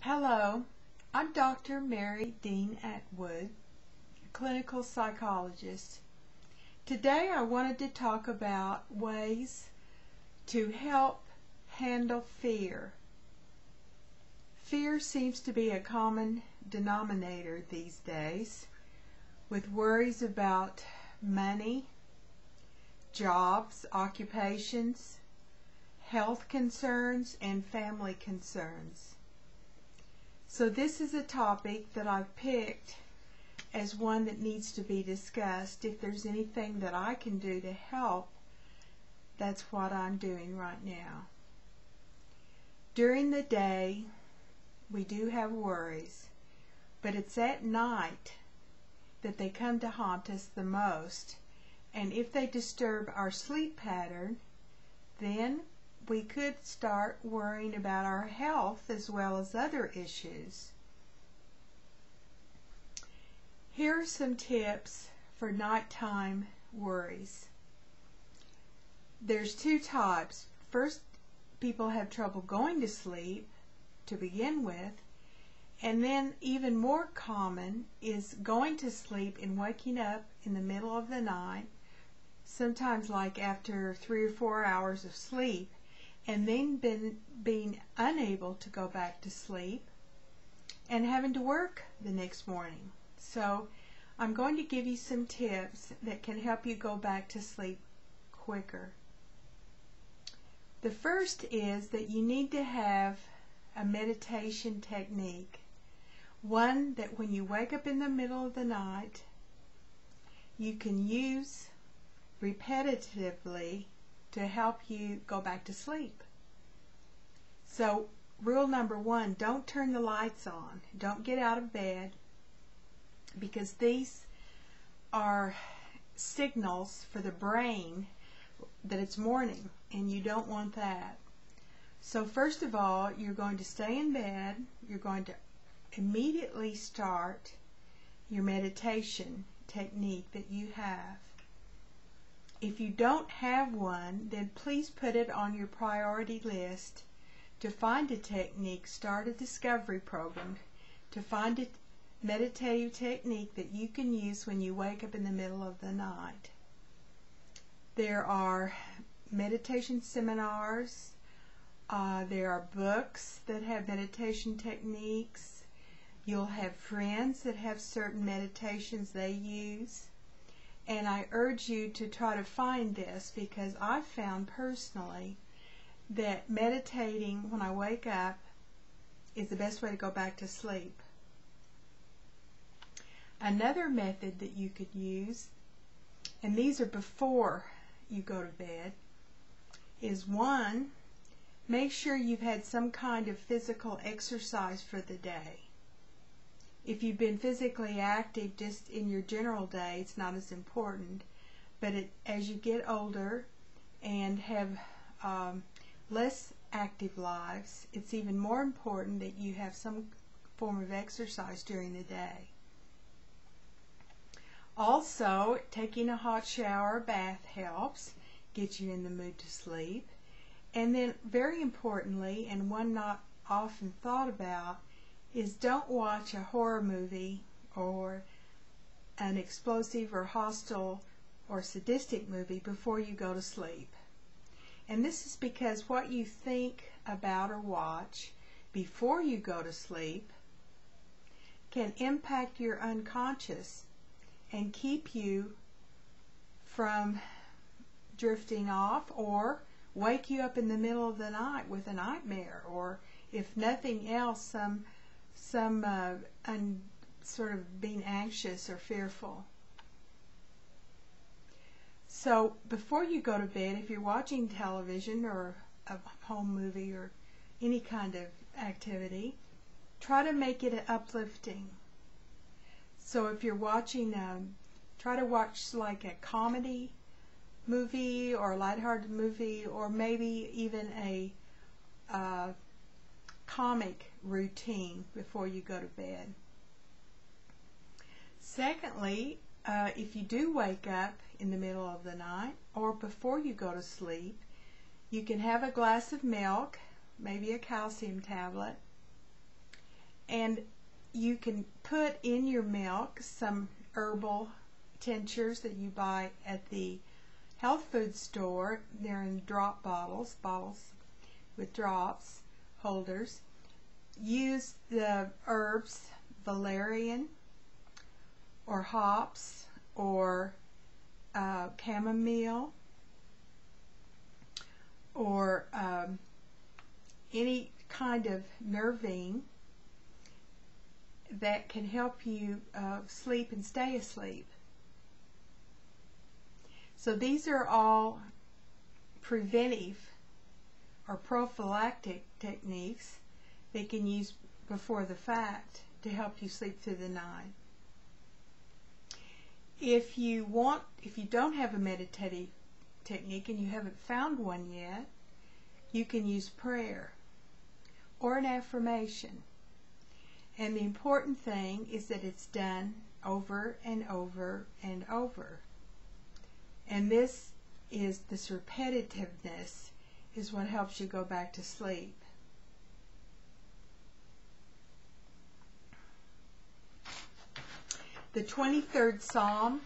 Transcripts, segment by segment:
Hello, I'm Dr. Mary Dean Atwood, a clinical psychologist. Today I wanted to talk about ways to help handle fear. Fear seems to be a common denominator these days, with worries about money, jobs, occupations, health concerns, and family concerns. So this is a topic that I've picked as one that needs to be discussed. If there's anything that I can do to help, that's what I'm doing right now. During the day, we do have worries, but it's at night that they come to haunt us the most. And if they disturb our sleep pattern, then we could start worrying about our health as well as other issues. Here are some tips for nighttime worries. There's two types. First, people have trouble going to sleep to begin with, and then even more common is going to sleep and waking up in the middle of the night, sometimes like after 3 or 4 hours of sleep, and then being unable to go back to sleep and having to work the next morning. So I'm going to give you some tips that can help you go back to sleep quicker. The first is that you need to have a meditation technique. One that when you wake up in the middle of the night, you can use repetitively to help you go back to sleep. So rule number one, don't turn the lights on. Don't get out of bed, because these are signals for the brain that it's morning, and you don't want that. So first of all, you're going to stay in bed. You're going to immediately start your meditation technique that you have. If you don't have one, then please put it on your priority list to find a technique. Start a discovery program to find a meditative technique that you can use when you wake up in the middle of the night. There are meditation seminars, there are books that have meditation techniques. You'll have friends that have certain meditations they use. And I urge you to try to find this, because I've found personally that meditating when I wake up is the best way to go back to sleep. Another method that you could use, and these are before you go to bed, is one, make sure you've had some kind of physical exercise for the day. If you've been physically active just in your general day, it's not as important. But as you get older and have less active lives, it's even more important that you have some form of exercise during the day. Also, taking a hot shower or bath helps get you in the mood to sleep. And then, very importantly, and one not often thought about, is don't watch a horror movie or an explosive or hostile or sadistic movie before you go to sleep. And this is because what you think about or watch before you go to sleep can impact your unconscious and keep you from drifting off, or wake you up in the middle of the night with a nightmare, or if nothing else, some sort of being anxious or fearful. So before you go to bed, if you're watching television or a home movie or any kind of activity, try to make it uplifting. So if you're watching, try to watch like a comedy movie or a lighthearted movie, or maybe even a comic routine before you go to bed. Secondly, if you do wake up in the middle of the night or before you go to sleep, you can have a glass of milk, maybe a calcium tablet, And you can put in your milk some herbal tinctures that you buy at the health food store. They're in drop bottles with drops, holders. Use the herbs, valerian or hops or chamomile or any kind of nervine that can help you sleep and stay asleep. So these are all preventive or prophylactic techniques they can use before the fact to help you sleep through the night. If you don't have a meditative technique and you haven't found one yet, you can use prayer or an affirmation. And the important thing is that it's done over and over and over. And this repetitiveness is what helps you go back to sleep. The 23rd Psalm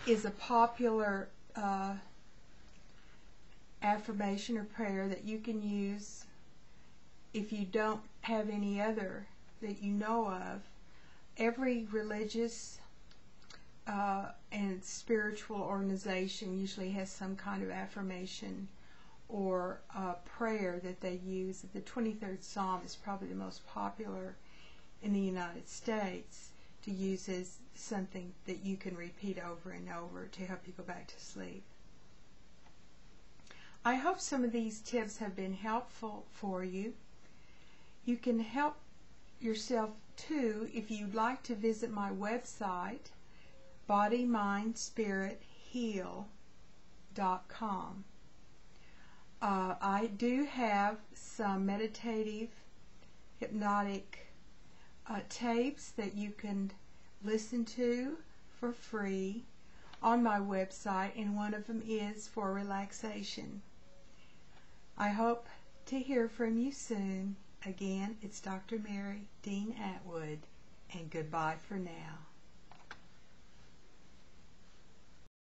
is a popular affirmation or prayer that you can use if you don't have any other that you know of. Every religious and spiritual organization usually has some kind of affirmation or prayer that they use. The 23rd Psalm is probably the most popular in the United States to use as something that you can repeat over and over to help you go back to sleep. I hope some of these tips have been helpful for you. You can help yourself too if you'd like to visit my website, bodymindspiritheal.com. I do have some meditative, hypnotic tapes that you can listen to for free on my website, and one of them is for relaxation. I hope to hear from you soon. Again, it's Dr. Mary Dean Atwood, and goodbye for now.